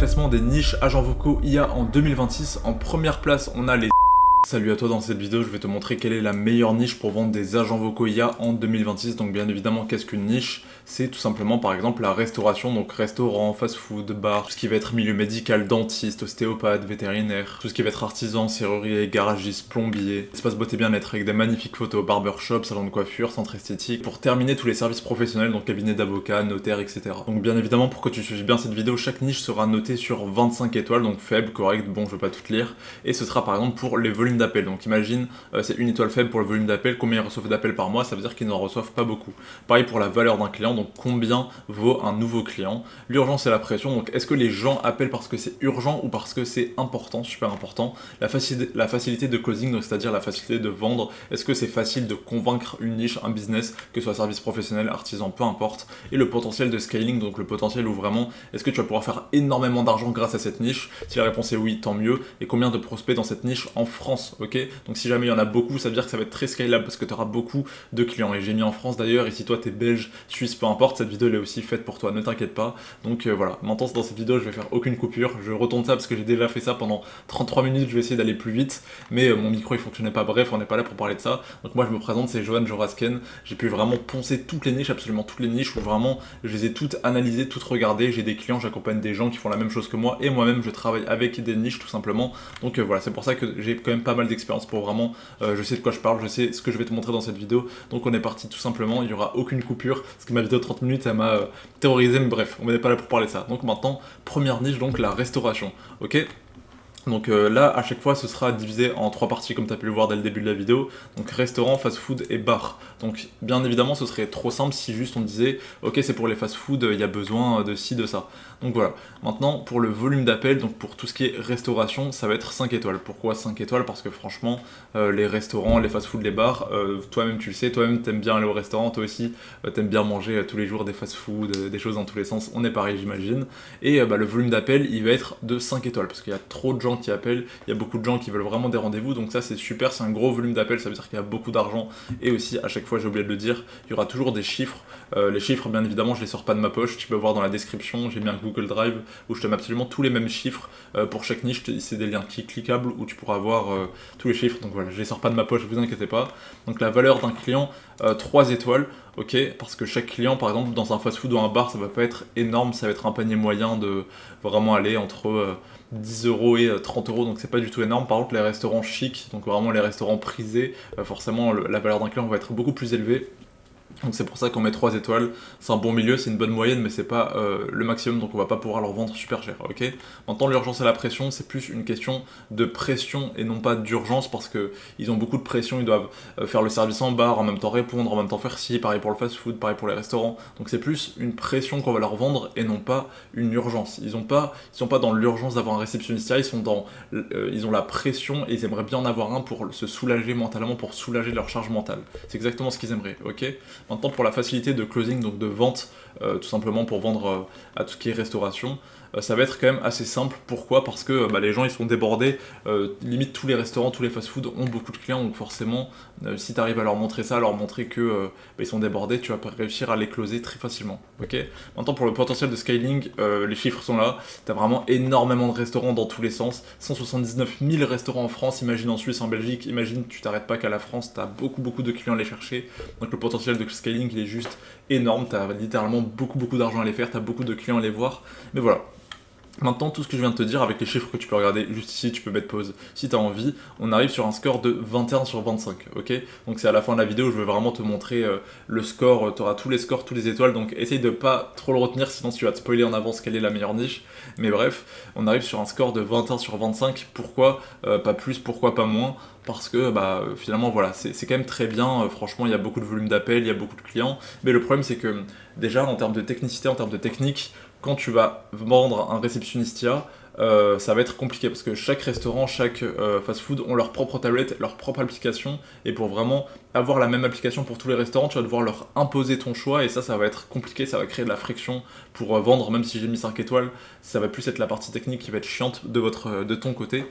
classement des niches agents vocaux IA en 2026. En première place, on a les... Salut à toi, dans cette vidéo je vais te montrer quelle est la meilleure niche pour vendre des agents vocaux IA en 2026. Donc bien évidemment, qu'est-ce qu'une niche? C'est tout simplement par exemple la restauration, donc restaurant, fast-food, bar, tout ce qui va être milieu médical, dentiste, ostéopathe, vétérinaire, tout ce qui va être artisan, serrurier, garagiste, plombier, espace beauté bien-être avec des magnifiques photos, barbershop, salon de coiffure, centre esthétique, pour terminer tous les services professionnels, donc cabinet d'avocat, notaire, etc. Donc bien évidemment, pour que tu suives bien cette vidéo, chaque niche sera notée sur 25 étoiles, donc faible, correct, bon je vais pas toutes lire, et ce sera par exemple pour les volumes d'appels. Donc imagine, c'est une étoile faible pour le volume d'appels, combien ils reçoivent d'appels par mois, ça veut dire qu'ils n'en reçoivent pas beaucoup. Pareil pour la valeur d'un client, donc combien vaut un nouveau client. L'urgence et la pression, donc est-ce que les gens appellent parce que c'est urgent ou parce que c'est important, super important. La facilité de closing, donc c'est-à-dire la facilité de vendre, est-ce que c'est facile de convaincre une niche, un business, que ce soit service professionnel, artisan, peu importe. Et le potentiel de scaling, donc le potentiel où vraiment, est-ce que tu vas pouvoir faire énormément d'argent grâce à cette niche? Si la réponse est oui, tant mieux. Et combien de prospects dans cette niche en France, ok? Donc si jamais il y en a beaucoup, ça veut dire que ça va être très scalable parce que tu auras beaucoup de clients. Et j'ai mis en France d'ailleurs, et si toi t'es belge, suisse, peu importe, cette vidéo elle est aussi faite pour toi, ne t'inquiète pas. Donc voilà, maintenant dans cette vidéo je vais faire aucune coupure, je retourne ça parce que j'ai déjà fait ça pendant 33 minutes, je vais essayer d'aller plus vite, mais mon micro il fonctionnait pas, bref, on n'est pas là pour parler de ça. Donc moi je me présente, c'est Johan Jorasken, j'ai pu vraiment poncer toutes les niches, absolument toutes les niches, où vraiment je les ai toutes analysées, toutes regardées, j'ai des clients, j'accompagne des gens qui font la même chose que moi, et moi-même je travaille avec des niches tout simplement. Donc voilà, c'est pour ça que j'ai quand même pas mal d'expérience pour vraiment, je sais de quoi je parle, je sais ce que je vais te montrer dans cette vidéo. Donc on est parti tout simplement, il n'y aura aucune coupure, parce que ma vidéo de 30 minutes elle m'a terrorisé, mais bref, on n'est pas là pour parler de ça. Donc maintenant, première niche, donc la restauration, ok? Donc là, à chaque fois, ce sera divisé en 3 parties, comme tu as pu le voir dès le début de la vidéo. Donc restaurant, fast-food et bar. Donc bien évidemment, ce serait trop simple si juste on disait « Ok, c'est pour les fast-food, il y a besoin de ci, de ça ». Donc voilà. Maintenant, pour le volume d'appel, donc pour tout ce qui est restauration, ça va être 5 étoiles. Pourquoi 5 étoiles? Parce que franchement, les restaurants, les fast-food, les bars, toi-même tu le sais, toi-même t'aimes bien aller au restaurant, toi aussi t'aimes bien manger tous les jours des fast-food, des choses dans tous les sens. On est pareil, j'imagine. Et le volume d'appel, il va être de 5 étoiles, parce qu'il y a trop de gens qui appellent, il y a beaucoup de gens qui veulent vraiment des rendez-vous, donc ça c'est super, c'est un gros volume d'appels, ça veut dire qu'il y a beaucoup d'argent, et aussi à chaque fois, j'ai oublié de le dire, il y aura toujours des chiffres, les chiffres bien évidemment je les sors pas de ma poche, tu peux voir dans la description, j'ai mis un Google Drive où je te mets absolument tous les mêmes chiffres pour chaque niche, c'est des liens cliquables où tu pourras voir tous les chiffres, donc voilà, je les sors pas de ma poche, ne vous inquiétez pas. Donc la valeur d'un client, 3 étoiles, ok, parce que chaque client, par exemple, dans un fast-food ou un bar, ça va pas être énorme, ça va être un panier moyen de vraiment aller entre 10 € et 30 €, donc c'est pas du tout énorme. Par contre, les restaurants chics, donc vraiment les restaurants prisés, forcément la valeur d'un client va être beaucoup plus élevée. Donc c'est pour ça qu'on met 3 étoiles, c'est un bon milieu, c'est une bonne moyenne, mais c'est pas le maximum, donc on va pas pouvoir leur vendre super cher, ok? Maintenant, l'urgence et la pression, c'est plus une question de pression et non pas d'urgence, parce que ils ont beaucoup de pression, ils doivent faire le service en bar, en même temps répondre, en même temps faire ci, pareil pour le fast-food, pareil pour les restaurants, donc c'est plus une pression qu'on va leur vendre et non pas une urgence. Ils sont pas dans l'urgence d'avoir un réceptionniste, ils ont la pression et ils aimeraient bien en avoir un pour se soulager mentalement, pour soulager leur charge mentale. C'est exactement ce qu'ils aimeraient, ok? Maintenant, pour la facilité de closing, donc de vente, tout simplement pour vendre à tout ce qui est restauration, ça va être quand même assez simple. Pourquoi? Parce que les gens ils sont débordés, limite tous les restaurants, tous les fast-food ont beaucoup de clients, donc forcément si tu arrives à leur montrer ça, à leur montrer que ils sont débordés, tu vas réussir à les closer très facilement. Ok. Maintenant pour le potentiel de scaling, les chiffres sont là, tu as vraiment énormément de restaurants dans tous les sens, 179 000 restaurants en France, imagine en Suisse, en Belgique, imagine tu t'arrêtes pas qu'à la France, tu as beaucoup de clients à aller chercher, donc le potentiel de scaling il est juste énorme, tu as littéralement beaucoup d'argent à les faire, tu as beaucoup de clients à les voir, mais voilà. Maintenant, tout ce que je viens de te dire avec les chiffres que tu peux regarder juste ici, tu peux mettre pause si tu as envie, on arrive sur un score de 21 sur 25, ok? Donc c'est à la fin de la vidéo, je vais vraiment te montrer le score, tu auras tous les scores, tous les étoiles, donc essaye de pas trop le retenir, sinon tu vas te spoiler en avance quelle est la meilleure niche. Mais bref, on arrive sur un score de 21 sur 25, pourquoi pas plus, pourquoi pas moins? Parce que finalement voilà, c'est quand même très bien, franchement il y a beaucoup de volume d'appels, il y a beaucoup de clients, mais le problème c'est que déjà en termes de technicité, en termes de technique, quand tu vas vendre un réceptionniste IA, ça va être compliqué parce que chaque restaurant, chaque fast-food ont leur propre tablette, leur propre application, et pour vraiment avoir la même application pour tous les restaurants, tu vas devoir leur imposer ton choix et ça va être compliqué, ça va créer de la friction pour vendre, même si j'ai mis 5 étoiles, ça va plus être la partie technique qui va être chiante de ton côté.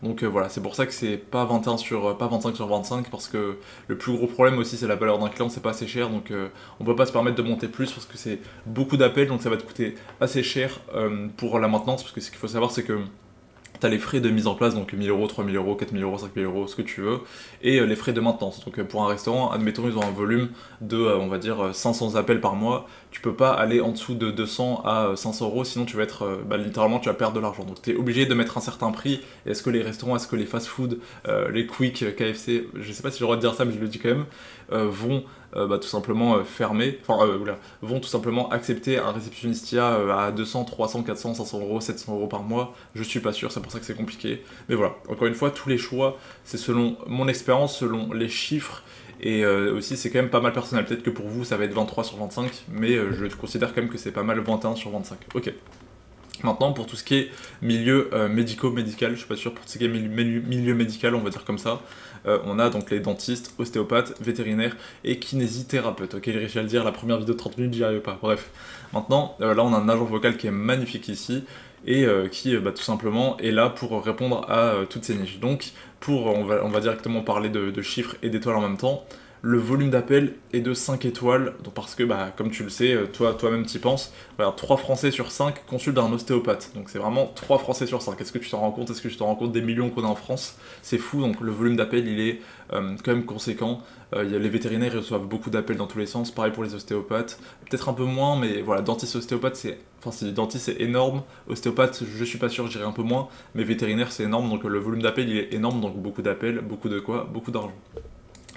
Donc voilà, c'est pour ça que c'est pas 21 sur, pas 25 sur 25, parce que le plus gros problème aussi c'est la valeur d'un client, c'est pas assez cher, donc on peut pas se permettre de monter plus parce que c'est beaucoup d'appels, donc ça va te coûter assez cher pour la maintenance, parce que ce qu'il faut savoir c'est que tu as les frais de mise en place, donc 1000 euros, 3000 euros, 4000 euros, 5000 euros, ce que tu veux, et les frais de maintenance. Donc pour un restaurant, admettons, ils ont un volume de, on va dire, 500 appels par mois, tu peux pas aller en dessous de 200 à 500 euros, sinon tu vas être, littéralement, tu vas perdre de l'argent. Donc tu es obligé de mettre un certain prix. Et est-ce que les restaurants, est-ce que les fast-food, les Quick, KFC, je sais pas si j'ai le droit de dire ça, mais je le dis quand même, vont tout simplement fermer, vont tout simplement accepter un réceptionniste IA à 200, 300, 400, 500 euros, 700 euros par mois. Je suis pas sûr, c'est pour ça que c'est compliqué. Mais voilà, encore une fois, tous les choix, c'est selon mon expérience, selon les chiffres. Et aussi, c'est quand même pas mal personnel. Peut-être que pour vous, ça va être 23 sur 25, mais je considère quand même que c'est pas mal 21 sur 25. Ok. Maintenant, pour tout ce qui est milieu médico-médical, je suis pas sûr, pour tout ce qui est milieu médical, on va dire comme ça, on a donc les dentistes, ostéopathes, vétérinaires et kinésithérapeutes. Ok, j'ai réussi à le dire, la première vidéo de 30 minutes, j'y arrive pas. Bref. Maintenant, là, on a un agent vocal qui est magnifique ici et qui, tout simplement, est là pour répondre à toutes ces niches. Donc, on va directement parler de chiffres et d'étoiles en même temps. Le volume d'appel est de 5 étoiles, donc parce que, comme tu le sais, toi-même t'y penses, 3 Français sur 5 consultent un ostéopathe. Donc c'est vraiment 3 Français sur 5. Est-ce que tu t'en rends compte? Est-ce que tu t'en rends compte des millions qu'on a en France? C'est fou, donc le volume d'appel, il est quand même conséquent. Les vétérinaires, ils reçoivent beaucoup d'appels dans tous les sens, pareil pour les ostéopathes. Peut-être un peu moins, mais voilà, dentiste, ostéopathe, dentiste c'est énorme, ostéopathe, je suis pas sûr, j'irai un peu moins, mais vétérinaire, c'est énorme, donc le volume d'appel, il est énorme, donc beaucoup d'appels, beaucoup de quoi? Beaucoup d'argent.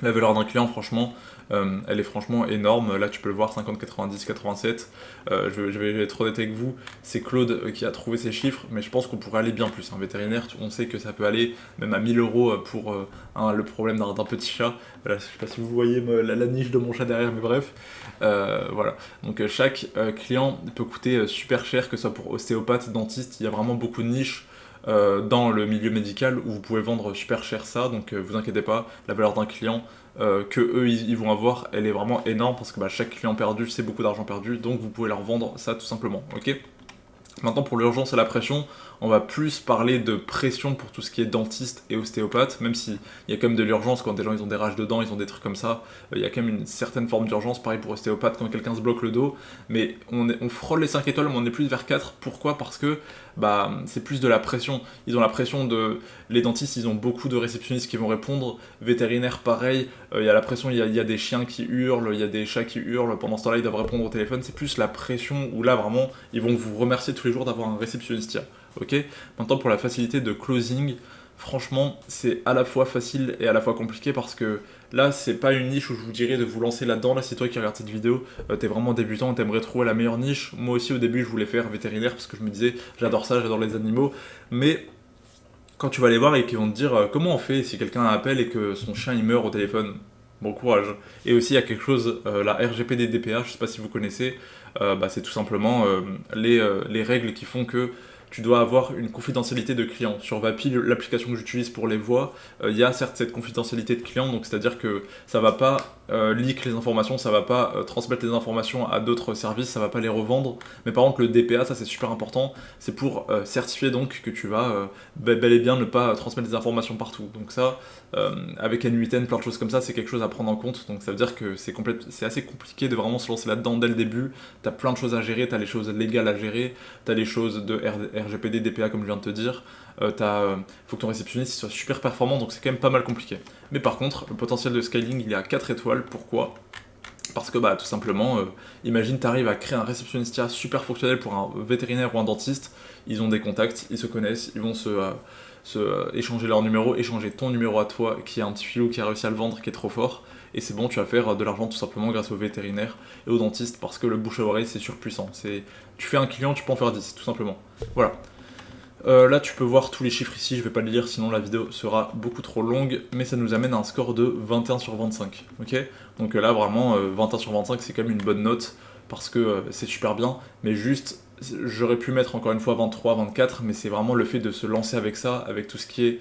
La valeur d'un client, franchement, elle est franchement énorme. Là, tu peux le voir, 50, 90, 87. Je vais être honnête avec vous, c'est Claude qui a trouvé ces chiffres, mais je pense qu'on pourrait aller bien plus. Un vétérinaire, on sait que ça peut aller même à 1000 euros pour le problème d'un petit chat. Voilà, je sais pas si vous voyez la niche de mon chat derrière, mais bref. Voilà. Donc chaque client peut coûter super cher, que ce soit pour ostéopathe, dentiste. Il y a vraiment beaucoup de niches dans le milieu médical où vous pouvez vendre super cher ça, donc vous inquiétez pas, la valeur d'un client que eux ils vont avoir, elle est vraiment énorme parce que chaque client perdu c'est beaucoup d'argent perdu, donc vous pouvez leur vendre ça tout simplement, ok? Maintenant pour l'urgence et la pression, on va plus parler de pression pour tout ce qui est dentiste et ostéopathe, même s'il y a quand même de l'urgence quand des gens ils ont des rages de dents, ils ont des trucs comme ça, il y a quand même une certaine forme d'urgence, pareil pour ostéopathe quand quelqu'un se bloque le dos, mais on frôle les 5 étoiles, mais on est plus vers 4, pourquoi? Parce que c'est plus de la pression, ils ont la pression de... Les dentistes ils ont beaucoup de réceptionnistes qui vont répondre, vétérinaires pareil, il y a la pression, il y a des chiens qui hurlent, il y a des chats qui hurlent, pendant ce temps-là ils doivent répondre au téléphone, c'est plus la pression où là vraiment ils vont vous remercier tous les jours d'avoir un réceptionniste. Ok. Maintenant pour la facilité de closing, franchement c'est à la fois facile et à la fois compliqué parce que là c'est pas une niche où je vous dirais de vous lancer là-dedans. Là c'est toi qui regardes cette vidéo, t'es vraiment débutant et t'aimerais trouver la meilleure niche. Moi aussi au début je voulais faire vétérinaire parce que je me disais j'adore ça, j'adore les animaux, mais quand tu vas les voir et qu'ils vont te dire comment on fait si quelqu'un appelle et que son chien il meurt au téléphone, bon courage. Et aussi il y a quelque chose, la RGPD DPA, je sais pas si vous connaissez, c'est tout simplement les règles qui font que tu dois avoir une confidentialité de client. Sur Vapi, l'application que j'utilise pour les voix, il y a certes cette confidentialité de client, donc c'est-à-dire que ça va pas leak les informations, ça va pas transmettre les informations à d'autres services, ça va pas les revendre, mais par contre le DPA, ça c'est super important, c'est pour certifier donc que tu vas bel et bien ne pas transmettre des informations partout. Donc ça, avec N8N, plein de choses comme ça, c'est quelque chose à prendre en compte, donc ça veut dire que c'est assez compliqué de vraiment se lancer là-dedans dès le début. T'as plein de choses à gérer, t'as les choses légales à gérer, t'as les choses de RGPD, DPA comme je viens de te dire, faut que ton réceptionniste soit super performant, donc c'est quand même pas mal compliqué. Mais par contre, le potentiel de scaling il est à 4 étoiles, pourquoi? Parce que tout simplement, imagine tu arrives à créer un réceptionniste super fonctionnel pour un vétérinaire ou un dentiste, ils ont des contacts, ils se connaissent, ils vont échanger leur numéro, échanger ton numéro à toi, qui est un petit filou qui a réussi à le vendre, qui est trop fort, et c'est bon, tu vas faire de l'argent tout simplement grâce au vétérinaire et au dentiste, parce que le bouche à oreille c'est surpuissant. Tu fais un client, tu peux en faire 10, tout simplement. Voilà. Là tu peux voir tous les chiffres ici, je vais pas les lire sinon la vidéo sera beaucoup trop longue, mais ça nous amène à un score de 21 sur 25, ok? Donc là vraiment 21 sur 25 c'est quand même une bonne note, parce que c'est super bien, mais juste j'aurais pu mettre encore une fois 23, 24, mais c'est vraiment le fait de se lancer avec ça, avec tout ce qui est...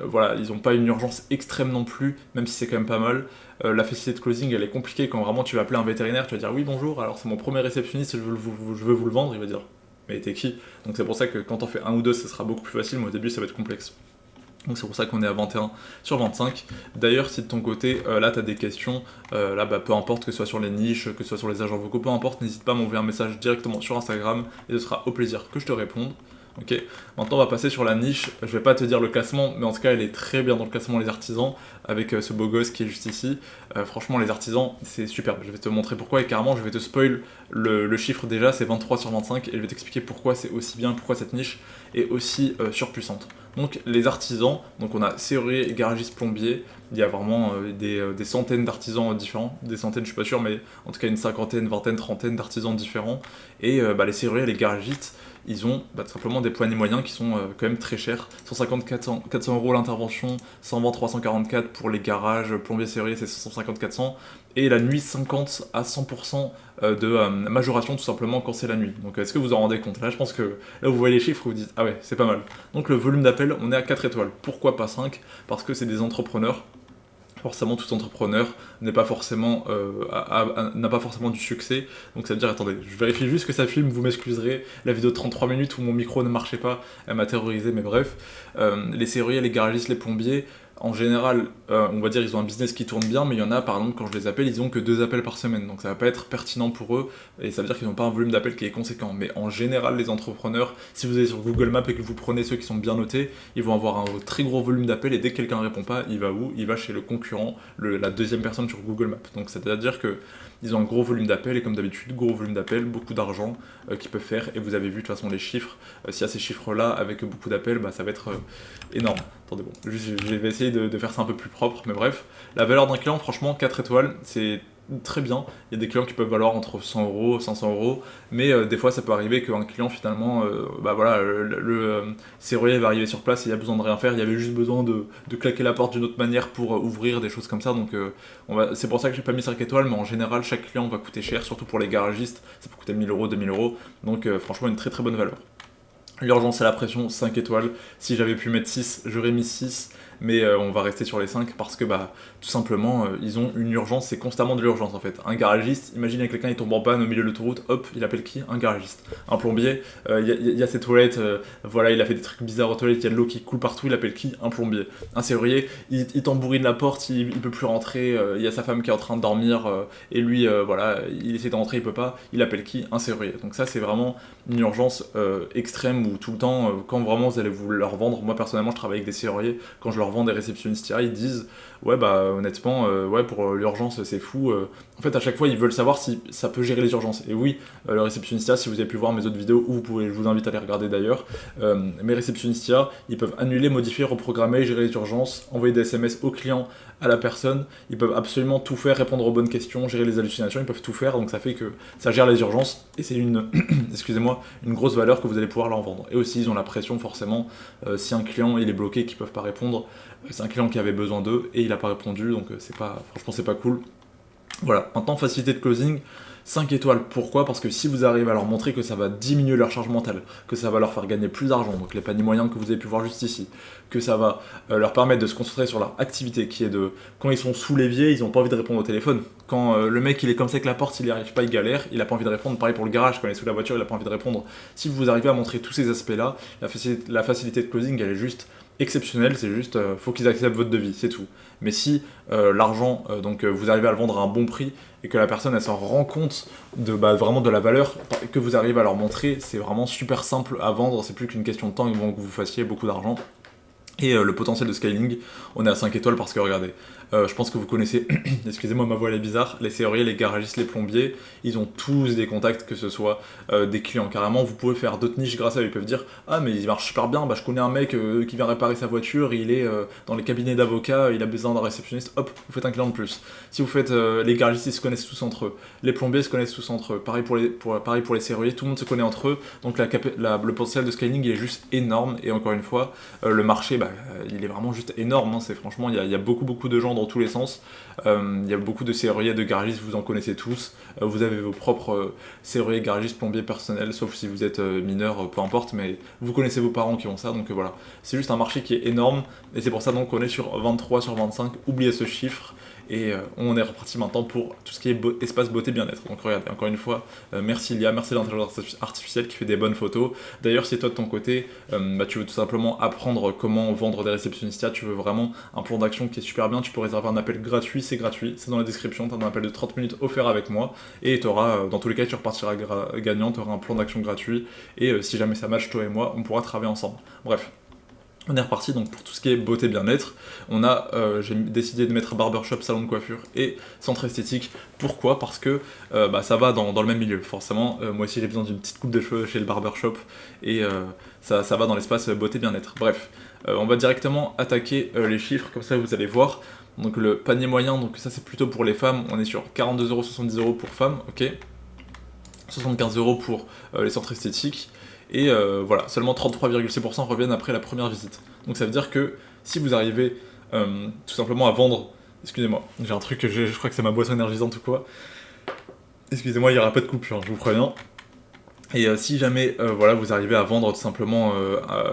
voilà, ils n'ont pas une urgence extrême non plus, même si c'est quand même pas mal. La facilité de closing, elle est compliquée quand vraiment tu vas appeler un vétérinaire, tu vas dire oui bonjour, alors c'est mon premier réceptionniste, je veux vous le vendre, il va dire mais t'es qui? Donc c'est pour ça que quand on fait un ou deux, ça sera beaucoup plus facile, mais au début ça va être complexe. Donc c'est pour ça qu'on est à 21 sur 25. D'ailleurs, si de ton côté, là, tu as des questions, là, bah, peu importe que ce soit sur les niches, que ce soit sur les agents vocaux, peu importe, n'hésite pas à m'envoyer un message directement sur Instagram et ce sera au plaisir que je te réponde. Ok, maintenant on va passer sur la niche. Je vais pas te dire le classement, mais en tout cas elle est très bien dans le classement les artisans, avec ce beau gosse qui est juste ici. Franchement les artisans c'est superbe, je vais te montrer pourquoi et carrément je vais te spoil le chiffre déjà, c'est 23 sur 25 et je vais t'expliquer pourquoi c'est aussi bien, pourquoi cette niche est aussi surpuissante. Donc les artisans, donc on a serrurier, garagiste, plombier, il y a vraiment des centaines d'artisans différents, des centaines je suis pas sûr, mais en tout cas une cinquantaine, vingtaine, trentaine d'artisans différents, et les serruriers, les garagistes, ils ont tout simplement des poignets moyens qui sont quand même très chers. 150, 400 euros l'intervention, 120, 344 pour les garages, plombier, serrurier c'est 150, 400, et la nuit 50 à 100% de majoration tout simplement quand c'est la nuit. Donc est-ce que vous en rendez compte? Là je pense que là vous voyez les chiffres, vous vous dites ah ouais c'est pas mal. Donc le volume d'appel on est à 4 étoiles. Pourquoi pas 5? Parce que c'est des entrepreneurs. Forcément tout entrepreneur n'est pas forcément n'a pas forcément du succès, donc ça veut dire attendez je vérifie juste que ça filme, vous m'excuserez, la vidéo de 33 minutes où mon micro ne marchait pas elle m'a terrorisé, mais bref. Les serruriers, les garagistes, les plombiers en général, on va dire ils ont un business qui tourne bien, mais il y en a par exemple quand je les appelle, ils ont que 2 appels par semaine, donc ça va pas être pertinent pour eux, et ça veut dire qu'ils n'ont pas un volume d'appels qui est conséquent. Mais en général, les entrepreneurs, si vous allez sur Google Maps et que vous prenez ceux qui sont bien notés, ils vont avoir un très gros volume d'appels, et dès que quelqu'un ne répond pas, il va où? Il va chez le concurrent, la deuxième personne sur Google Maps. Donc c'est-à-dire que ils ont un gros volume d'appels, et comme d'habitude, gros volume d'appels, beaucoup d'argent qu'ils peuvent faire, et vous avez vu de toute façon les chiffres, s'il y a ces chiffres-là avec beaucoup d'appels, ça va être énorme. Attendez, bon, je vais essayer de faire ça un peu plus propre, mais bref. La valeur d'un client, franchement, 4 étoiles, c'est très bien. Il y a des clients qui peuvent valoir entre 100 euros, 500 euros, mais des fois ça peut arriver qu'un client finalement, le serrurier va arriver sur place et il y a besoin de rien faire, il y avait juste besoin de claquer la porte d'une autre manière pour ouvrir, des choses comme ça, donc c'est pour ça que j'ai pas mis 5 étoiles, mais en général chaque client va coûter cher, surtout pour les garagistes, ça peut coûter 1000 euros, 2000 euros, donc franchement une très très bonne valeur. L'urgence et la pression, 5 étoiles. Si j'avais pu mettre 6, j'aurais mis 6. Mais on va rester sur les 5 parce que tout simplement, ils ont une urgence, c'est constamment de l'urgence en fait. Un garagiste, imaginez quelqu'un il tombe en panne au milieu de l'autoroute, hop, il appelle qui? Un garagiste. Un plombier, il y a ses toilettes, voilà, il a fait des trucs bizarres aux toilettes, il y a de l'eau qui coule partout, il appelle qui? Un plombier. Un serrurier, il tambourine la porte, il peut plus rentrer, il y a sa femme qui est en train de dormir, et lui, voilà, il essaie de rentrer, il peut pas, il appelle qui? Un serrurier. Donc ça c'est vraiment une urgence extrême où tout le temps, quand vraiment vous allez vous leur vendre, moi personnellement je travaille avec des serruriers, quand je leur vend des réceptionnistes ils disent ouais honnêtement ouais pour l'urgence c'est fou, en fait à chaque fois ils veulent savoir si ça peut gérer les urgences, et oui le réceptionniste si vous avez pu voir mes autres vidéos, ou je vous invite à les regarder d'ailleurs, mes réceptionnistes ils peuvent annuler, modifier, reprogrammer, gérer les urgences, envoyer des SMS au client, à la personne, ils peuvent absolument tout faire, répondre aux bonnes questions, gérer les hallucinations, ils peuvent tout faire, donc ça fait que ça gère les urgences, et c'est une excusez-moi, une grosse valeur que vous allez pouvoir leur vendre. Et aussi ils ont la pression forcément, si un client il est bloqué, qu'ils peuvent pas répondre, c'est un client qui avait besoin d'eux et il a pas répondu, donc franchement c'est pas cool. Voilà, maintenant facilité de closing, 5 étoiles. Pourquoi? Parce que si vous arrivez à leur montrer que ça va diminuer leur charge mentale, que ça va leur faire gagner plus d'argent, donc les paniers moyens que vous avez pu voir juste ici, que ça va leur permettre de se concentrer sur leur activité, qui est de... Quand ils sont sous l'évier, ils n'ont pas envie de répondre au téléphone. Quand le mec il est comme ça avec la porte, il n'y arrive pas, il galère, il n'a pas envie de répondre. Pareil pour le garage, quand il est sous la voiture, il n'a pas envie de répondre. Si vous arrivez à montrer tous ces aspects-là, la facilité de closing, elle est juste exceptionnelle, c'est juste, faut qu'ils acceptent votre devis, c'est tout. Mais si l'argent, vous arrivez à le vendre à un bon prix, et que la personne elle s'en rend compte de vraiment de la valeur que vous arrivez à leur montrer, c'est vraiment super simple à vendre, c'est plus qu'une question de temps avant que vous fassiez beaucoup d'argent. Et le potentiel de scaling, on est à 5 étoiles parce que regardez, je pense que vous connaissez, excusez-moi ma voix elle est bizarre, les serruriers, les garagistes, les plombiers, ils ont tous des contacts, que ce soit des clients carrément, vous pouvez faire d'autres niches grâce à eux, ils peuvent dire ah mais il marche super bien, je connais un mec qui vient réparer sa voiture, il est dans les cabinets d'avocats, il a besoin d'un réceptionniste, hop, vous faites un client de plus. Si vous faites les garagistes, ils se connaissent tous entre eux, les plombiers se connaissent tous entre eux, pareil pour les serruriers, tout le monde se connaît entre eux, donc le potentiel de scaling il est juste énorme, et encore une fois, le marché il est vraiment juste énorme, hein. C'est franchement, il y a beaucoup de gens dans tous les sens, Il y a beaucoup de serruriers, de garagistes, vous en connaissez tous. Vous avez vos propres serruriers, garagistes, plombiers personnels, sauf si vous êtes mineur, peu importe, mais vous connaissez vos parents qui ont ça, donc voilà. C'est juste un marché qui est énorme, et c'est pour ça donc qu'on est sur 23 sur 25, oubliez ce chiffre. Et on est reparti maintenant pour tout ce qui est espace beauté bien-être. Donc regardez, encore une fois, merci Lia, merci l'intelligence artificielle qui fait des bonnes photos. D'ailleurs, si toi de ton côté, tu veux tout simplement apprendre comment vendre des réceptionnistas, tu veux vraiment un plan d'action qui est super bien, tu peux réserver un appel gratuit, c'est dans la description, tu as un appel de 30 minutes offert avec moi, et tu auras, dans tous les cas, tu repartiras gagnant, tu auras un plan d'action gratuit, et si jamais ça match toi et moi, on pourra travailler ensemble. Bref. On est reparti donc pour tout ce qui est beauté bien-être. J'ai décidé de mettre barbershop, salon de coiffure et centre esthétique. Pourquoi ? Parce que ça va dans le même milieu. Forcément, moi aussi j'ai besoin d'une petite coupe de cheveux chez le barbershop et ça va dans l'espace beauté bien-être. Bref, on va directement attaquer les chiffres, comme ça vous allez voir. Donc le panier moyen, donc ça c'est plutôt pour les femmes, on est sur 42€, 70€ pour femmes, ok. 75€ pour les centres esthétiques. Et voilà, seulement 33,6% reviennent après la première visite. Donc ça veut dire que si vous arrivez tout simplement à vendre... Excusez-moi, j'ai un truc, je crois que c'est ma boisson énergisante ou quoi. Excusez-moi, il n'y aura pas de coupure, je vous préviens. Et si jamais vous arrivez à vendre tout simplement,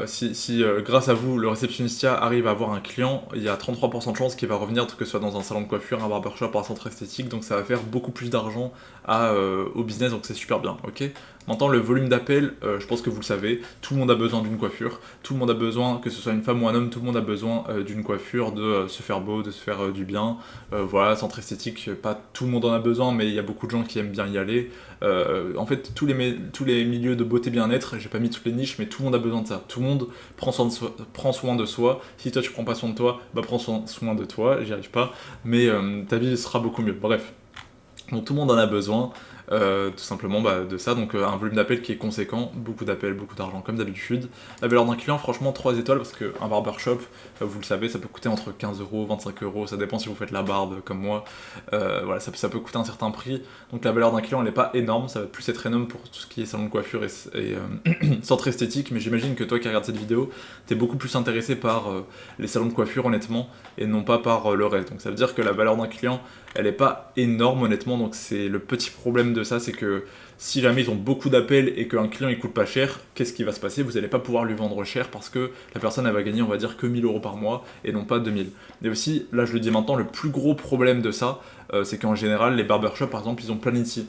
si grâce à vous le réceptionnistia arrive à avoir un client, il y a 33% de chances qu'il va revenir, que ce soit dans un salon de coiffure, un barbershop, un centre esthétique, donc ça va faire beaucoup plus d'argent au business, donc c'est super bien, ok. Maintenant le volume d'appels, je pense que vous le savez, tout le monde a besoin d'une coiffure, tout le monde a besoin, que ce soit une femme ou un homme, tout le monde a besoin d'une coiffure, de se faire beau, de se faire du bien, voilà, centre esthétique, pas tout le monde en a besoin, mais il y a beaucoup de gens qui aiment bien y aller. En fait, tous les milieux de beauté bien-être, j'ai pas mis toutes les niches, mais tout le monde a besoin de ça. Tout le monde prend soin de soi. Si toi tu prends pas soin de toi, prends soin de toi, j'y arrive pas, mais ta vie sera beaucoup mieux. Bref. Donc tout le monde en a besoin, tout simplement de ça, donc un volume d'appels qui est conséquent, beaucoup d'appels, beaucoup d'argent comme d'habitude. La valeur d'un client, franchement 3 étoiles, parce qu'un barbershop, vous le savez, ça peut coûter entre 15€, 25€, ça dépend si vous faites la barbe comme moi, voilà, ça peut coûter un certain prix, donc la valeur d'un client elle n'est pas énorme, ça va plus être énorme pour tout ce qui est salon de coiffure et centre esthétique, mais j'imagine que toi qui regardes cette vidéo, t'es beaucoup plus intéressé par les salons de coiffure honnêtement, et non pas par le reste, donc ça veut dire que la valeur d'un client, elle n'est pas énorme honnêtement, donc c'est le petit problème de ça, c'est que si jamais ils ont beaucoup d'appels et qu'un client il coûte pas cher, qu'est-ce qui va se passer ? Vous n'allez pas pouvoir lui vendre cher parce que la personne elle va gagner on va dire que 1000€ par mois et non pas 2000. Et aussi, là je le dis maintenant, le plus gros problème de ça, c'est qu'en général les barbershops par exemple ils ont Planity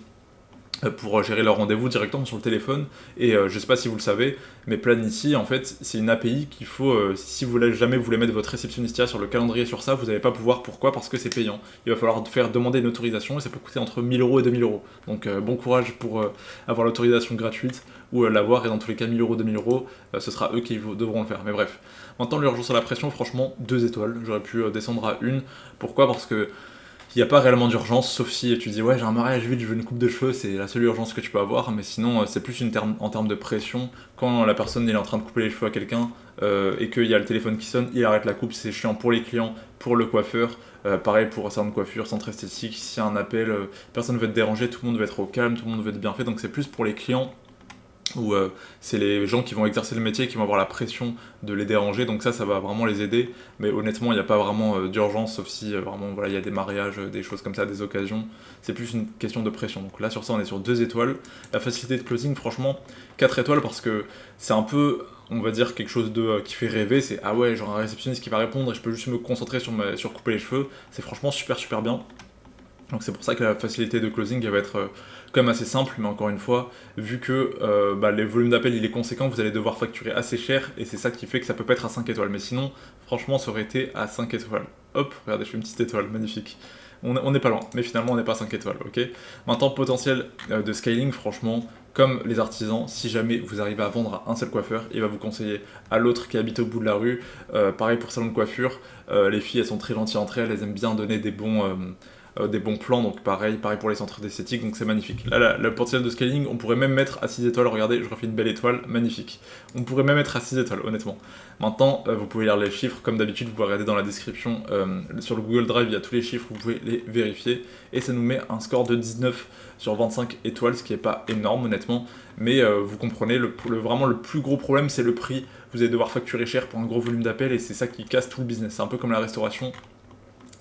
pour gérer leur rendez-vous directement sur le téléphone, et je sais pas si vous le savez, mais Planity en fait c'est une API qu'il faut, si vous jamais vous voulez mettre votre réceptionnistia sur le calendrier sur ça, vous n'allez pas pouvoir. Pourquoi ? Parce que c'est payant, il va falloir demander une autorisation et ça peut coûter entre 1000€ et 2000€, donc bon courage pour avoir l'autorisation gratuite ou l'avoir, et dans tous les cas 1000€, 2000€, ce sera eux qui devront le faire, mais bref. Maintenant l'urgence à la pression, franchement 2 étoiles, j'aurais pu descendre à 1, pourquoi ? Parce que il n'y a pas réellement d'urgence, sauf si tu dis ouais j'ai un mariage vite, je veux une coupe de cheveux, c'est la seule urgence que tu peux avoir, mais sinon c'est plus en termes de pression. Quand la personne est en train de couper les cheveux à quelqu'un et qu'il y a le téléphone qui sonne, il arrête la coupe, c'est chiant pour les clients, pour le coiffeur, pareil pour un salon de coiffure, centre esthétique, s'il y a un appel, personne ne veut être dérangé, tout le monde veut être au calme, tout le monde veut être bien fait, donc c'est plus pour les clients où c'est les gens qui vont exercer le métier qui vont avoir la pression de les déranger, donc ça va vraiment les aider, mais honnêtement il n'y a pas vraiment d'urgence, sauf si vraiment voilà, il y a des mariages, des choses comme ça, des occasions, c'est plus une question de pression. Donc là sur ça on est sur 2 étoiles, la facilité de closing franchement 4 étoiles, parce que c'est un peu, on va dire, quelque chose qui fait rêver, c'est ah ouais genre un réceptionniste qui va répondre et je peux juste me concentrer sur couper les cheveux, c'est franchement super bien. Donc c'est pour ça que la facilité de closing elle va être quand même assez simple, mais encore une fois, vu que les volumes d'appel il est conséquent, vous allez devoir facturer assez cher, et c'est ça qui fait que ça peut pas être à 5 étoiles, mais sinon, franchement, ça aurait été à 5 étoiles. Hop, regardez, je fais une petite étoile, magnifique. On n'est pas loin, mais finalement on n'est pas à 5 étoiles, ok. Maintenant, potentiel de scaling, franchement, comme les artisans, si jamais vous arrivez à vendre à un seul coiffeur, il va vous conseiller à l'autre qui habite au bout de la rue. Pareil pour salon de coiffure, les filles elles sont très gentilles entre elles aiment bien donner des bons plans, donc pareil pour les centres d'esthétique, donc c'est magnifique. Là, le potentiel de scaling, on pourrait même mettre à 6 étoiles, regardez, je refais une belle étoile, magnifique. On pourrait même mettre à 6 étoiles, honnêtement. Maintenant, vous pouvez lire les chiffres, comme d'habitude, vous pouvez regarder dans la description, sur le Google Drive, il y a tous les chiffres, vous pouvez les vérifier, et ça nous met un score de 19 sur 25 étoiles, ce qui n'est pas énorme, honnêtement, mais vous comprenez, vraiment le plus gros problème, c'est le prix. Vous allez devoir facturer cher pour un gros volume d'appels, et c'est ça qui casse tout le business. C'est un peu comme la restauration.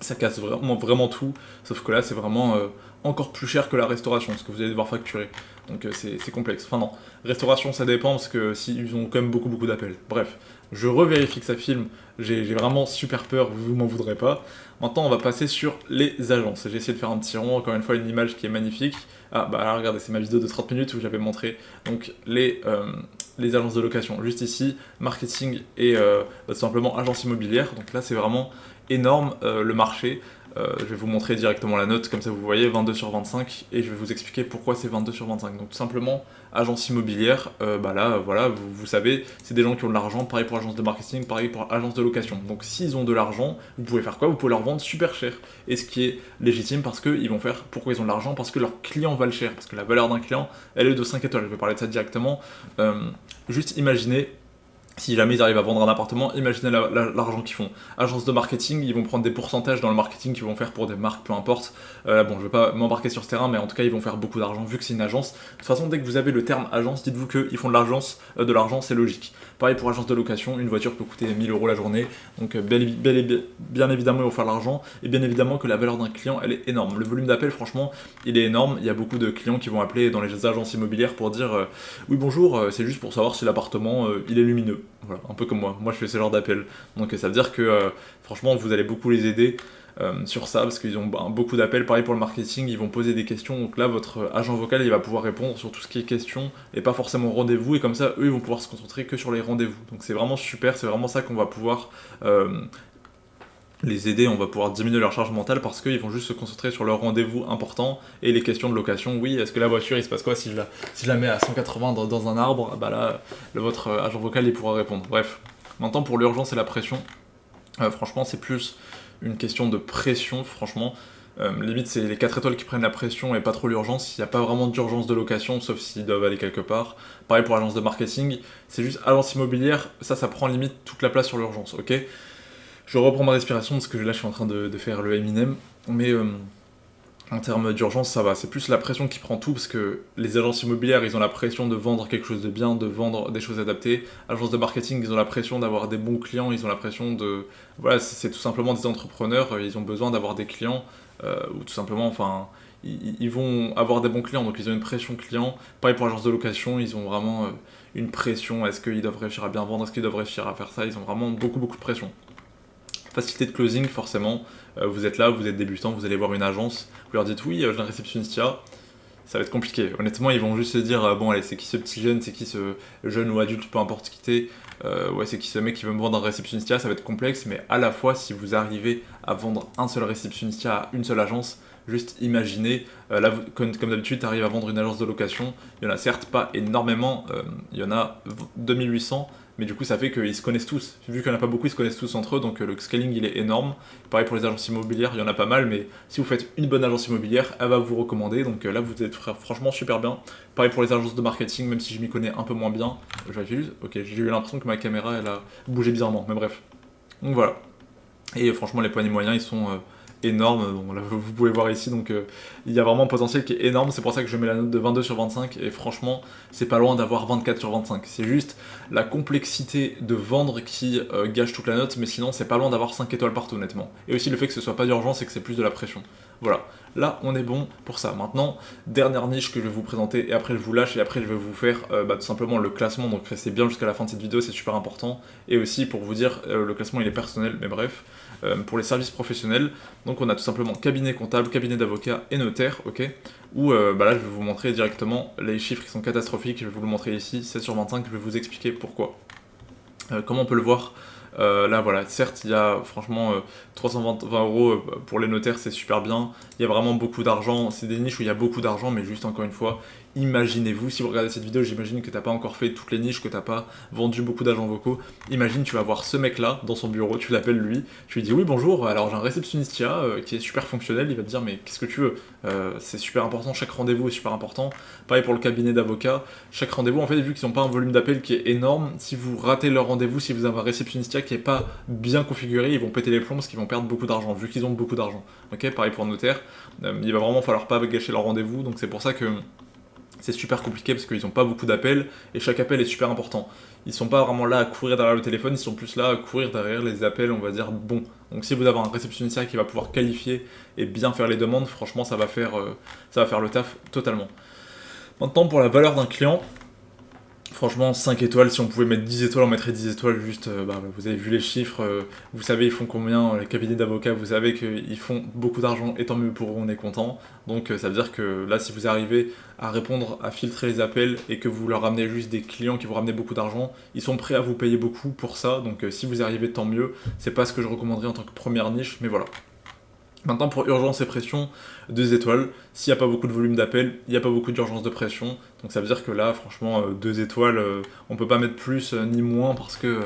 ça casse vraiment tout, sauf que là c'est vraiment encore plus cher que la restauration, ce que vous allez devoir facturer. Donc c'est complexe. Enfin non, restauration ça dépend parce que ils ont quand même beaucoup d'appels. Bref, je revérifie que ça filme, j'ai vraiment super peur, vous m'en voudrez pas. Maintenant on va passer sur les agences. J'ai essayé de faire un petit rond, encore une fois une image qui est magnifique. Ah bah là, regardez, c'est ma vidéo de 30 minutes où j'avais montré donc les agences de location. Juste ici, marketing et tout simplement agence immobilière. Donc là c'est vraiment énorme le marché. Je vais vous montrer directement la note, comme ça vous voyez, 22 sur 25, et je vais vous expliquer pourquoi c'est 22 sur 25. Donc tout simplement, agence immobilière, bah là, voilà, vous savez, c'est des gens qui ont de l'argent, pareil pour agence de marketing, pareil pour agence de location. Donc s'ils ont de l'argent, vous pouvez faire quoi? Vous pouvez leur vendre super cher. Et ce qui est légitime parce qu'ils vont faire, pourquoi ils ont de l'argent? Parce que leurs clients valent cher, parce que la valeur d'un client, elle est de 5 étoiles. Je vais parler de ça directement. Juste imaginez, si jamais ils arrivent à vendre un appartement, imaginez l'argent qu'ils font. Agence de marketing, ils vont prendre des pourcentages dans le marketing qu'ils vont faire pour des marques, peu importe. Bon, je vais pas m'embarquer sur ce terrain, mais en tout cas, ils vont faire beaucoup d'argent vu que c'est une agence. De toute façon, dès que vous avez le terme agence, dites-vous qu'ils font de l'argent, c'est logique. Pareil pour agence de location, une voiture peut coûter 1000 € la journée. Donc, bien évidemment, ils vont faire l'argent. Et bien évidemment que la valeur d'un client, elle est énorme. Le volume d'appels, franchement, il est énorme. Il y a beaucoup de clients qui vont appeler dans les agences immobilières pour dire oui, bonjour, c'est juste pour savoir si l'appartement, il est lumineux. Voilà, un peu comme moi. Moi, je fais ce genre d'appel. Donc, ça veut dire que, franchement, vous allez beaucoup les aider sur ça, parce qu'ils ont beaucoup d'appels. Pareil pour le marketing, ils vont poser des questions. Donc là, votre agent vocal, il va pouvoir répondre sur tout ce qui est questions, et pas forcément rendez-vous. Et comme ça, eux, ils vont pouvoir se concentrer que sur les rendez-vous. Donc, c'est vraiment super. C'est vraiment ça qu'on va pouvoir les aider, on va pouvoir diminuer leur charge mentale parce qu'ils vont juste se concentrer sur leurs rendez-vous importants et les questions de location. Oui, est-ce que la voiture, il se passe quoi si je la mets à 180 dans un arbre? Bah là, votre agent vocal, il pourra répondre. Bref, maintenant pour l'urgence et la pression, franchement, c'est plus une question de pression, franchement. Limite, c'est les 4 étoiles qui prennent la pression et pas trop l'urgence. Il n'y a pas vraiment d'urgence de location, sauf s'ils doivent aller quelque part. Pareil pour l'agence de marketing, c'est juste agence immobilière, ça prend limite toute la place sur l'urgence, ok? Je reprends ma respiration parce que là je suis en train de faire le Eminem, mais en termes d'urgence ça va, c'est plus la pression qui prend tout parce que les agences immobilières ils ont la pression de vendre quelque chose de bien, de vendre des choses adaptées, agences de marketing ils ont la pression d'avoir des bons clients, ils ont la pression de... Voilà, c'est tout simplement des entrepreneurs, ils ont besoin d'avoir des clients, ou tout simplement, enfin... Ils vont avoir des bons clients, donc ils ont une pression client. Pareil pour l'agence de location, ils ont vraiment une pression, est-ce qu'ils doivent réussir à bien vendre, est-ce qu'ils doivent réussir à faire ça, ils ont vraiment beaucoup de pression. Facilité de closing, forcément, vous êtes là, vous êtes débutant, vous allez voir une agence, vous leur dites oui, j'ai un réceptionniste, ça va être compliqué. Honnêtement, ils vont juste se dire bon, allez, c'est qui ce petit jeune, c'est qui ce jeune ou adulte, peu importe qui t'es, ouais, c'est qui ce mec qui veut me vendre un réceptionniste, ça va être complexe, mais à la fois, si vous arrivez à vendre un seul réceptionniste à une seule agence, juste imaginez, là, comme d'habitude, tu arrives à vendre une agence de location, il y en a certes pas énormément, il y en a 2800, mais du coup ça fait qu'ils se connaissent tous. Vu qu'il n'y en a pas beaucoup, ils se connaissent tous entre eux, donc le scaling il est énorme. Pareil pour les agences immobilières, il y en a pas mal, mais si vous faites une bonne agence immobilière, elle va vous recommander, donc là vous êtes franchement super bien. Pareil pour les agences de marketing, même si je m'y connais un peu moins bien. Je vérifie juste, ok, j'ai eu l'impression que ma caméra elle a bougé bizarrement, mais bref. Donc voilà. Et franchement les paniers moyens ils sont énorme, bon, là, vous pouvez voir ici, donc il y a vraiment un potentiel qui est énorme, c'est pour ça que je mets la note de 22 sur 25, et franchement, c'est pas loin d'avoir 24 sur 25, c'est juste la complexité de vendre qui gâche toute la note, mais sinon c'est pas loin d'avoir 5 étoiles partout, honnêtement. Et aussi le fait que ce soit pas d'urgence et que c'est plus de la pression. Voilà, là on est bon pour ça. Maintenant, dernière niche que je vais vous présenter, et après je vous lâche, et après je vais vous faire tout simplement le classement, donc restez bien jusqu'à la fin de cette vidéo, c'est super important, et aussi pour vous dire, le classement il est personnel, mais bref, pour les services professionnels, donc on a tout simplement cabinet comptable, cabinet d'avocat et notaire, ok, où là je vais vous montrer directement les chiffres qui sont catastrophiques, je vais vous le montrer ici, 7 sur 25, je vais vous expliquer pourquoi. Comment on peut le voir, là voilà, certes il y a franchement 320 € pour les notaires, c'est super bien, il y a vraiment beaucoup d'argent, c'est des niches où il y a beaucoup d'argent, mais juste encore une fois, imaginez-vous, si vous regardez cette vidéo, j'imagine que t'as pas encore fait toutes les niches, que t'as pas vendu beaucoup d'agents vocaux, imagine tu vas voir ce mec là dans son bureau, tu l'appelles lui, tu lui dis oui bonjour, alors j'ai un réceptionniste IA qui est super fonctionnel, il va te dire mais qu'est-ce que tu veux, c'est super important, chaque rendez-vous est super important, pareil pour le cabinet d'avocat, chaque rendez-vous en fait vu qu'ils n'ont pas un volume d'appel qui est énorme, si vous ratez leur rendez-vous, si vous avez un réceptionniste IA qui est pas bien configuré, ils vont péter les plombs parce qu'ils vont perdre beaucoup d'argent, vu qu'ils ont beaucoup d'argent, ok, pareil pour le notaire, il va vraiment falloir pas gâcher leur rendez-vous, donc c'est pour ça que c'est super compliqué parce qu'ils n'ont pas beaucoup d'appels et chaque appel est super important. ils sont pas vraiment là à courir derrière le téléphone, ils sont plus là à courir derrière les appels, on va dire, bons. Donc si vous avez un réceptionniste qui va pouvoir qualifier et bien faire les demandes, franchement, ça va faire le taf totalement. Maintenant, pour la valeur d'un client, franchement, 5 étoiles, si on pouvait mettre 10 étoiles, on mettrait 10 étoiles, juste, vous avez vu les chiffres, vous savez ils font combien, les cabinets d'avocats, vous savez qu'ils font beaucoup d'argent, et tant mieux pour eux, on est content. Donc ça veut dire que là, si vous arrivez à répondre, à filtrer les appels, et que vous leur ramenez juste des clients qui vous ramenez beaucoup d'argent, ils sont prêts à vous payer beaucoup pour ça, donc si vous y arrivez, tant mieux. C'est pas ce que je recommanderais en tant que première niche, mais voilà. Maintenant, pour urgence et pression, 2 étoiles. S'il n'y a pas beaucoup de volume d'appel, il n'y a pas beaucoup d'urgence de pression. Donc ça veut dire que là, franchement, 2 étoiles, on peut pas mettre plus ni moins parce que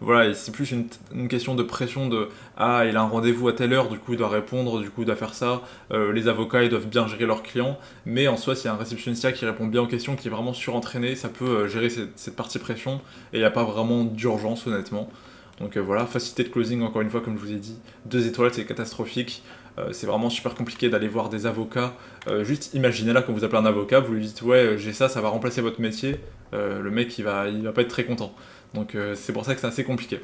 voilà, c'est plus une question de pression de ah, il a un rendez-vous à telle heure, du coup il doit répondre, du coup il doit faire ça. Les avocats, ils doivent bien gérer leurs clients. Mais en soi, s'il y a un réceptionniste qui répond bien aux questions, qui est vraiment surentraîné, ça peut gérer cette partie pression. Et il n'y a pas vraiment d'urgence, honnêtement. Donc voilà, facilité de closing, encore une fois, comme je vous ai dit, 2 étoiles, c'est catastrophique. C'est vraiment super compliqué d'aller voir des avocats. Juste imaginez là, quand vous appelez un avocat, vous lui dites ouais, j'ai ça, ça va remplacer votre métier. Le mec, il va pas être très content. Donc c'est pour ça que c'est assez compliqué.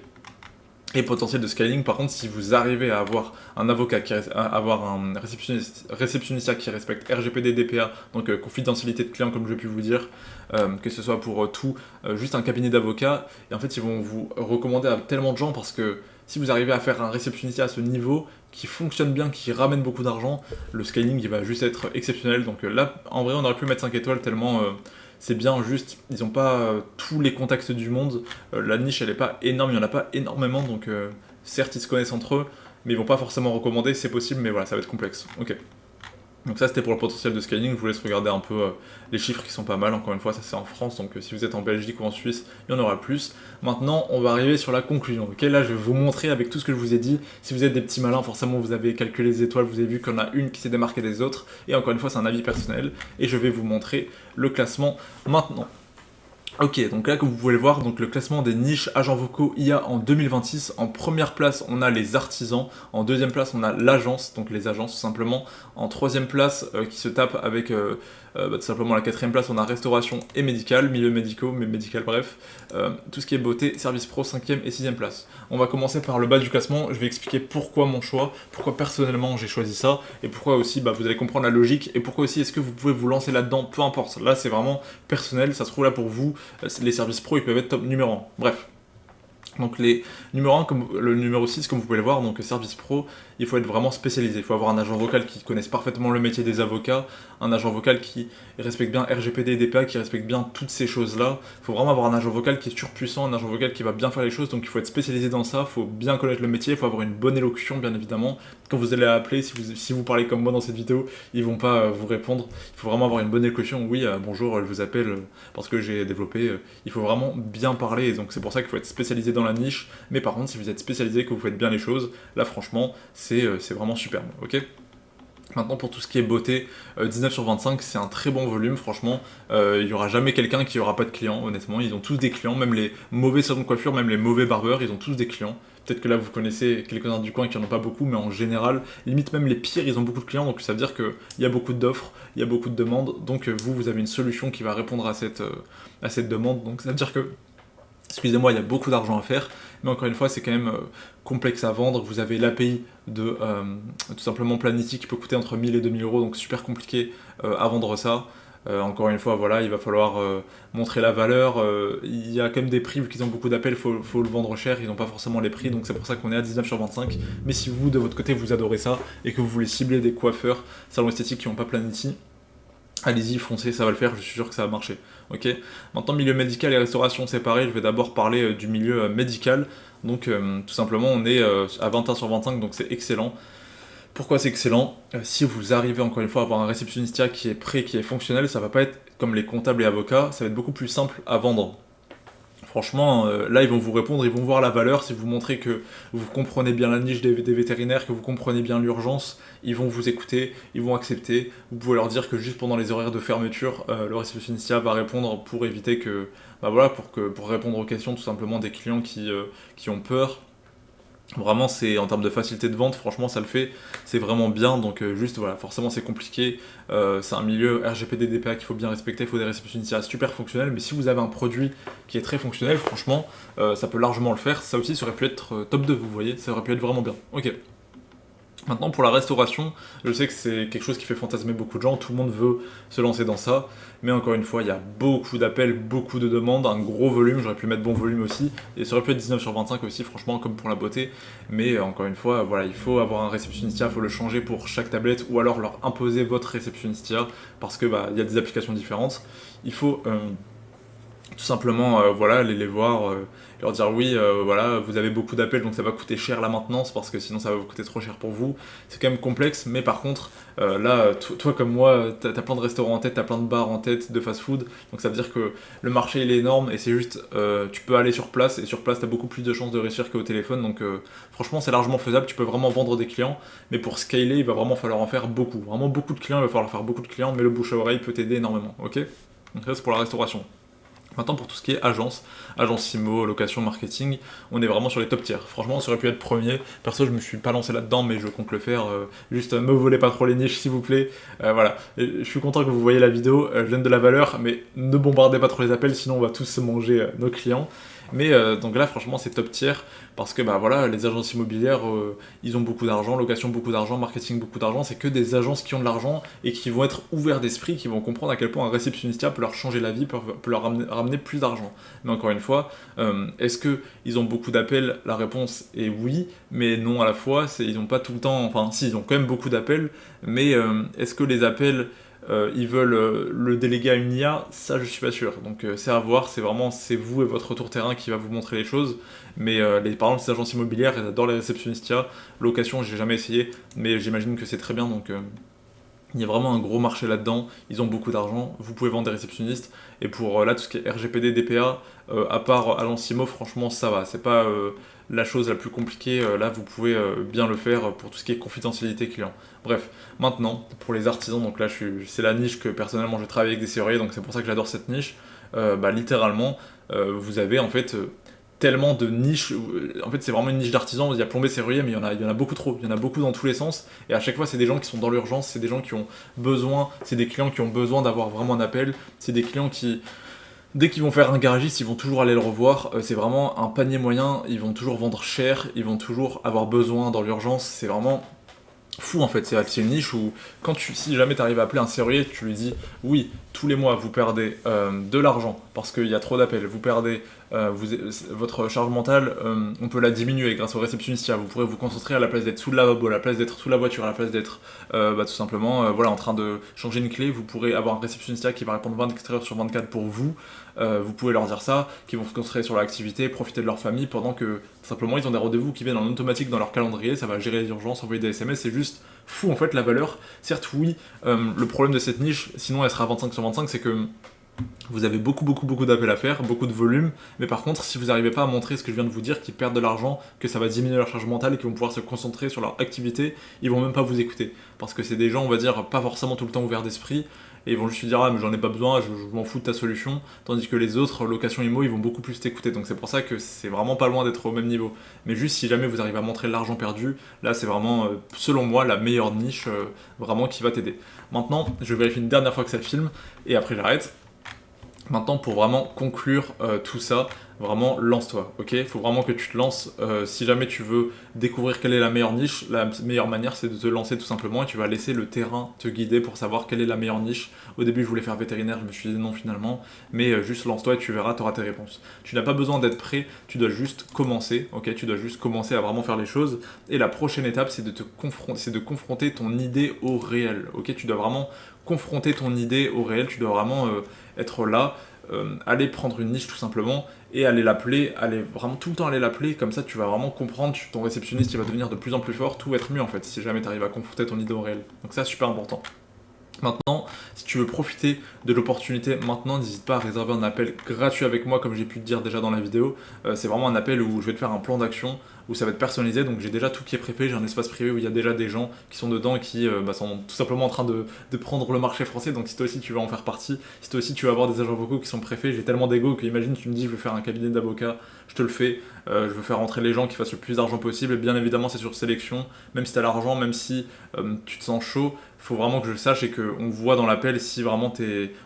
Et potentiel de scaling, par contre, si vous arrivez à avoir un avocat, à avoir un réceptionniste qui respecte RGPD, DPA, donc confidentialité de client, comme je vais pu vous dire, que ce soit pour tout, juste un cabinet d'avocats, et en fait, ils vont vous recommander à tellement de gens parce que si vous arrivez à faire un réceptionniste à ce niveau, qui fonctionne bien, qui ramène beaucoup d'argent, le scaling il va juste être exceptionnel. Donc là, en vrai, on aurait pu mettre 5 étoiles tellement c'est bien, juste, ils n'ont pas tous les contacts du monde. La niche, elle n'est pas énorme, il n'y en a pas énormément, donc certes, ils se connaissent entre eux, mais ils vont pas forcément recommander, c'est possible, mais voilà, ça va être complexe. Ok. Donc ça c'était pour le potentiel de scaling, je vous laisse regarder un peu les chiffres qui sont pas mal, encore une fois ça c'est en France, donc si vous êtes en Belgique ou en Suisse, il y en aura plus. Maintenant on va arriver sur la conclusion, ok. Là je vais vous montrer avec tout ce que je vous ai dit, si vous êtes des petits malins forcément vous avez calculé les étoiles, vous avez vu qu'il y en a une qui s'est démarquée des autres, et encore une fois c'est un avis personnel, et je vais vous montrer le classement maintenant. Ok, donc là comme vous pouvez le voir, donc le classement des niches agents vocaux IA en 2026, en première place on a les artisans, en deuxième place on a l'agence, donc les agences tout simplement, en troisième place qui se tape avec tout simplement la quatrième place on a restauration et médical, milieux médicaux, mais médical bref, tout ce qui est beauté, service pro, cinquième et sixième place. On va commencer par le bas du classement, je vais expliquer pourquoi mon choix, pourquoi personnellement j'ai choisi ça, et pourquoi aussi vous allez comprendre la logique, et pourquoi aussi est-ce que vous pouvez vous lancer là-dedans, peu importe, là c'est vraiment personnel, ça se trouve là pour vous, les services pro ils peuvent être top numéro 1. Bref. Donc les numéro 1, comme le numéro 6, comme vous pouvez le voir, donc service pro, il faut être vraiment spécialisé. Il faut avoir un agent vocal qui connaisse parfaitement le métier des avocats, un agent vocal qui respecte bien RGPD et DPA, qui respecte bien toutes ces choses-là. Il faut vraiment avoir un agent vocal qui est surpuissant, un agent vocal qui va bien faire les choses, donc il faut être spécialisé dans ça, il faut bien connaître le métier, il faut avoir une bonne élocution, bien évidemment. Quand vous allez appeler, si vous parlez comme moi dans cette vidéo, ils vont pas vous répondre. Il faut vraiment avoir une bonne élocution. Oui, bonjour, je vous appelle parce que j'ai développé. Il faut vraiment bien parler, et donc c'est pour ça qu'il faut être spécialisé dans la niche. Mais par contre, si vous êtes spécialisé, que vous faites bien les choses, là franchement, c'est vraiment superbe, ok. Maintenant pour tout ce qui est beauté, 19 sur 25 c'est un très bon volume franchement, il n'y aura jamais quelqu'un qui n'aura pas de clients honnêtement, ils ont tous des clients, même les mauvais salons de coiffure, même les mauvais barbeurs, ils ont tous des clients. Peut-être que là vous connaissez quelques-uns du coin qui n'en ont pas beaucoup, mais en général, limite même les pires ils ont beaucoup de clients, donc ça veut dire qu'il y a beaucoup d'offres, il y a beaucoup de demandes, donc vous avez une solution qui va répondre à cette demande, donc ça veut dire que excusez-moi, il y a beaucoup d'argent à faire, mais encore une fois, c'est quand même complexe à vendre. Vous avez l'API de tout simplement Planity qui peut coûter entre 1000 et 2000 euros, donc super compliqué à vendre ça. Encore une fois, voilà, il va falloir montrer la valeur. Il y a quand même des prix, vu qu'ils ont beaucoup d'appels, il faut le vendre cher, ils n'ont pas forcément les prix, donc c'est pour ça qu'on est à 19 sur 25. Mais si vous, de votre côté, vous adorez ça et que vous voulez cibler des coiffeurs, salons esthétiques qui n'ont pas Planity, allez-y, foncez, ça va le faire, je suis sûr que ça va marcher. Ok. Maintenant, milieu médical et restauration, c'est pareil. Je vais d'abord parler du milieu médical. Donc, tout simplement, on est à 21 sur 25, donc c'est excellent. Pourquoi c'est excellent? Si vous arrivez encore une fois à avoir un réceptionniste qui est prêt, qui est fonctionnel, ça va pas être comme les comptables et avocats, ça va être beaucoup plus simple à vendre. Franchement, là, ils vont vous répondre, ils vont voir la valeur. Si vous montrez que vous comprenez bien la niche des vétérinaires, que vous comprenez bien l'urgence, ils vont vous écouter, ils vont accepter. Vous pouvez leur dire que juste pendant les horaires de fermeture, le réceptionniste va répondre pour éviter que, pour répondre aux questions tout simplement des clients qui ont peur. Vraiment, c'est en termes de facilité de vente, franchement, ça le fait, c'est vraiment bien. Donc, juste voilà, forcément, c'est compliqué. C'est un milieu RGPD, DPA qu'il faut bien respecter. Il faut des réceptionnistes super fonctionnels. Mais si vous avez un produit qui est très fonctionnel, franchement, ça peut largement le faire. Ça aussi, ça aurait pu être top 2, vous voyez, ça aurait pu être vraiment bien. Ok. Maintenant, pour la restauration, je sais que c'est quelque chose qui fait fantasmer beaucoup de gens, tout le monde veut se lancer dans ça, mais encore une fois, il y a beaucoup d'appels, beaucoup de demandes, un gros volume, j'aurais pu mettre bon volume aussi, et ça aurait pu être 19 sur 25 aussi, franchement, comme pour la beauté, mais encore une fois, voilà, il faut avoir un réceptionnistia, il faut le changer pour chaque tablette, ou alors leur imposer votre réceptionnistia, parce que il y a des applications différentes. Il faut tout simplement voilà, aller les voir, leur dire oui, voilà, vous avez beaucoup d'appels donc ça va coûter cher la maintenance parce que sinon ça va vous coûter trop cher pour vous. C'est quand même complexe, mais par contre, là, toi comme moi, t'as plein de restaurants en tête, t'as plein de bars en tête, de fast-food, donc ça veut dire que le marché il est énorme et c'est juste, tu peux aller sur place et sur place t'as beaucoup plus de chances de réussir qu'au téléphone, donc franchement c'est largement faisable, tu peux vraiment vendre des clients, mais pour scaler il va vraiment falloir en faire beaucoup, vraiment beaucoup de clients, il va falloir faire beaucoup de clients, mais le bouche à oreille peut t'aider énormément, ok? Donc ça c'est pour la restauration. Maintenant, pour tout ce qui est agence IMO, location, marketing, on est vraiment sur les top tiers. Franchement, ça aurait pu être premier. Perso, je me suis pas lancé là-dedans, mais je compte le faire. Juste, me volez pas trop les niches, s'il vous plaît. Voilà. Je suis content que vous voyez la vidéo. Je donne de la valeur, mais ne bombardez pas trop les appels, sinon on va tous se manger nos clients. Mais donc là, franchement, c'est top tier parce que voilà, les agences immobilières, ils ont beaucoup d'argent, location beaucoup d'argent, marketing beaucoup d'argent. C'est que des agences qui ont de l'argent et qui vont être ouverts d'esprit, qui vont comprendre à quel point un réceptionniste peut leur changer la vie, peut leur ramener plus d'argent. Mais encore une fois, est-ce qu'ils ont beaucoup d'appels? La réponse est oui, mais non à la fois. Ils n'ont pas tout le temps, enfin si, ils ont quand même beaucoup d'appels, mais est-ce que les appels ils veulent le déléguer à une IA, ça je suis pas sûr. Donc c'est à voir, c'est vous et votre tour terrain qui va vous montrer les choses. Mais par exemple, les agences immobilières, elles adorent les réceptionnistes IA. Location, j'ai jamais essayé, mais j'imagine que c'est très bien. Donc il y a vraiment un gros marché là-dedans, ils ont beaucoup d'argent, vous pouvez vendre des réceptionnistes, et pour là tout ce qui est RGPD, DPA, à part Agence IMO, franchement ça va, c'est pas la chose la plus compliquée, là vous pouvez bien le faire pour tout ce qui est confidentialité client. Bref, maintenant, pour les artisans, donc là c'est la niche que personnellement je travaille avec des serruriers, donc c'est pour ça que j'adore cette niche, littéralement, vous avez en fait tellement de niches. En fait, c'est vraiment une niche d'artisans. Il y a plombier, serrurier, mais il y en a beaucoup trop. Il y en a beaucoup dans tous les sens. Et à chaque fois, c'est des gens qui sont dans l'urgence. C'est des gens qui ont besoin. C'est des clients qui ont besoin d'avoir vraiment un appel. C'est des clients qui, dès qu'ils vont faire un garagiste, ils vont toujours aller le revoir. C'est vraiment un panier moyen. Ils vont toujours vendre cher. Ils vont toujours avoir besoin dans l'urgence. C'est vraiment fou en fait, c'est une niche où si jamais tu arrives à appeler un serrurier, tu lui dis oui, tous les mois vous perdez de l'argent parce qu'il y a trop d'appels, vous perdez votre charge mentale, on peut la diminuer grâce au réceptionniste, vous pourrez vous concentrer à la place d'être sous le lavabo, à la place d'être sous la voiture, à la place d'être tout simplement voilà, en train de changer une clé, vous pourrez avoir un réceptionniste qui va répondre 24 heures sur 24 pour vous. Vous pouvez leur dire ça, qu'ils vont se concentrer sur l'activité, profiter de leur famille pendant que simplement ils ont des rendez-vous qui viennent en automatique dans leur calendrier, ça va gérer les urgences, envoyer des SMS, c'est juste fou en fait la valeur. Certes oui, le problème de cette niche, sinon elle sera 25 sur 25, c'est que vous avez beaucoup d'appels à faire, beaucoup de volume, mais par contre si vous n'arrivez pas à montrer ce que je viens de vous dire, qu'ils perdent de l'argent, que ça va diminuer leur charge mentale et qu'ils vont pouvoir se concentrer sur leur activité, ils vont même pas vous écouter. Parce que c'est des gens, on va dire, pas forcément tout le temps ouverts d'esprit, et ils vont juste se dire ah mais j'en ai pas besoin, je m'en fous de ta solution, tandis que les autres locations IMO ils vont beaucoup plus t'écouter, donc c'est pour ça que c'est vraiment pas loin d'être au même niveau. Mais juste si jamais vous arrivez à montrer l'argent perdu, là c'est vraiment selon moi la meilleure niche vraiment qui va t'aider. Maintenant je vérifie une dernière fois que ça filme et après j'arrête. Maintenant, pour vraiment conclure tout ça, vraiment lance-toi, ok? Il faut vraiment que tu te lances. Si jamais tu veux découvrir quelle est la meilleure niche, la meilleure manière c'est de te lancer tout simplement et tu vas laisser le terrain te guider pour savoir quelle est la meilleure niche. Au début, je voulais faire vétérinaire, je me suis dit non finalement, mais juste lance-toi et tu verras, tu auras tes réponses. Tu n'as pas besoin d'être prêt, tu dois juste commencer, ok? Tu dois juste commencer à vraiment faire les choses. Et la prochaine étape, c'est de confronter ton idée au réel, ok? Tu dois vraiment confronter ton idée au réel, tu dois vraiment être là, aller prendre une niche tout simplement et aller l'appeler, aller vraiment tout le temps aller l'appeler, comme ça tu vas vraiment comprendre, ton réceptionniste il va devenir de plus en plus fort, tout va être mieux en fait si jamais tu arrives à confronter ton idée au réel. Donc ça c'est super important. Maintenant, si tu veux profiter de l'opportunité maintenant, n'hésite pas à réserver un appel gratuit avec moi, comme j'ai pu te dire déjà dans la vidéo. C'est vraiment un appel où je vais te faire un plan d'action, où ça va être personnalisé. Donc j'ai déjà tout qui est préfet, j'ai un espace privé où il y a déjà des gens qui sont dedans et qui sont tout simplement en train de prendre le marché français. Donc si toi aussi tu veux en faire partie, si toi aussi tu veux avoir des agents vocaux qui sont préfets, j'ai tellement d'ego que imagine tu me dis je veux faire un cabinet d'avocats, je te le fais. Je veux faire rentrer les gens qui fassent le plus d'argent possible. Et bien évidemment c'est sur sélection, même si tu as l'argent, même si tu te sens chaud. Il faut vraiment que je le sache et qu'on voit dans l'appel si vraiment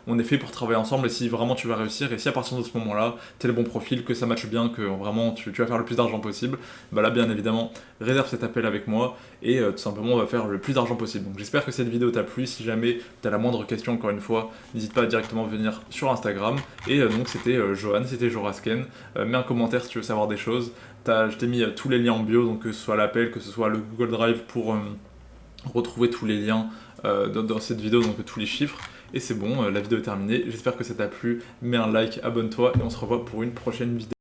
on est fait pour travailler ensemble et si vraiment tu vas réussir. Et si à partir de ce moment-là, tu es le bon profil, que ça matche bien, que vraiment tu vas faire le plus d'argent possible, bah là bien évidemment, réserve cet appel avec moi et tout simplement on va faire le plus d'argent possible. Donc j'espère que cette vidéo t'a plu. Si jamais tu as la moindre question, encore une fois, n'hésite pas à directement venir sur Instagram. Et donc c'était Johan, c'était Jorasken. Mets un commentaire si tu veux savoir des choses. Je t'ai mis tous les liens en bio, donc que ce soit l'appel, que ce soit le Google Drive pour retrouver tous les liens dans cette vidéo, donc tous les chiffres. Et c'est bon, la vidéo est terminée. J'espère que ça t'a plu. Mets un like, abonne-toi et on se revoit pour une prochaine vidéo.